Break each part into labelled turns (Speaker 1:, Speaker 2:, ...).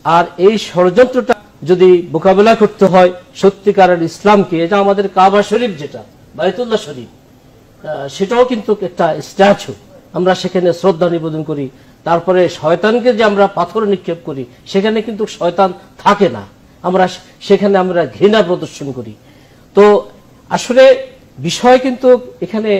Speaker 1: আর এই ষড়যন্ত্রটা যদি মোকাবেলা করতে হয় সত্যিকারের ইসলামকে, এটা আমাদের কাবা শরীফ যেটা বাইতুল্লাহ শরীফ, সেটাও কিন্তু একটা স্ট্যাচু, আমরা সেখানে শ্রদ্ধা নিবেদন করি। তারপরে শয়তানকে যে আমরা পাথর নিক্ষেপ করি, সেখানে কিন্তু শয়তান থাকে না, আমরা সেখানে আমরা ঘৃণা প্রদর্শন করি। তো আসলে বিষয় কিন্তু এখানে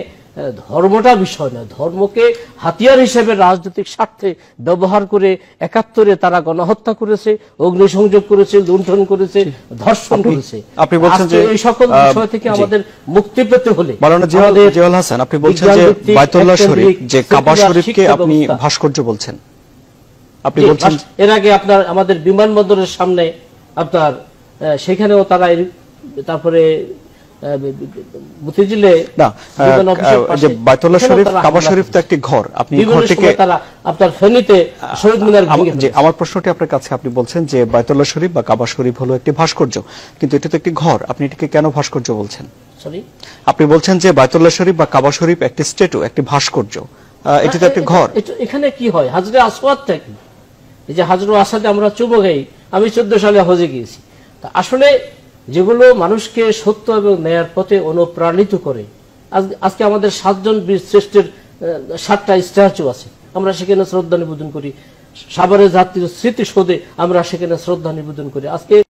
Speaker 1: ধর্মটা বিষয় না, ধর্মকে হাতিয়ার হিসেবে রাজনৈতিক স্বার্থে ব্যবহার করে ৭১-এ তারা গণহত্যা করেছে, অগ্নিসংযোগ করেছে, লুণ্ঠন করেছে, ধর্ষণ করেছে।
Speaker 2: আপনি বলছেন যে
Speaker 1: এই সকল বিষয় থেকে আমাদের মুক্তি পেতে হলে
Speaker 2: মাওলানা জিয়াউল হাসান, আপনি বলছেন যে বাইতুল্লাহ শরীফ, যে কাবা শরীফকে আপনি ভাস্কর্য বলছেন, আপনি বলছেন
Speaker 1: এর আগে আপনার আমাদের বিমানবন্দরের সামনে আপনার সেখানেও তারা, তারপরে
Speaker 2: যে বাইতুল্লাহ শরীফ কাবা শরীফ তো একটি ঘর, আপনি ঘরটিকে
Speaker 1: আপনার ফেনীতে শহীদ মিনার
Speaker 2: যে আমার প্রশ্নটি আপনার কাছে, আপনি বলছেন যে বাইতুল্লাহ শরীফ বা কাবা শরীফ হলো একটি ভাস্কর্য, কিন্তু এটা তো একটি ঘর, আপনি এটাকে কেন ভাস্কর্য বলছেন?
Speaker 1: সরি,
Speaker 2: আপনি বলছেন যে বাইতুল্লাহ শরীফ বা কাবা শরীফ একটি স্ট্যাচু, একটি ভাস্কর্য, এটা তো একটি ঘর।
Speaker 1: এখানে কি হয়, হাজরে আসওয়াদ থেকে, এই যে হাজরে আসাদে আমরা চুমো খাই, আমি 14 সালে হজে গিয়েছি। আসলে যেগুলো মানুষকে সত্য এবং ন্যায়ের পথে অনুপ্রাণিত করে, আজকে আমাদের 7 জন বীর শ্রেষ্ঠের 7টা স্ট্যাচু আছে, আমরা সেখানে শ্রদ্ধা নিবেদন করি। সাভারের যাত্রীর স্মৃতিসৌধে আমরা সেখানে শ্রদ্ধা নিবেদন করি। আজকে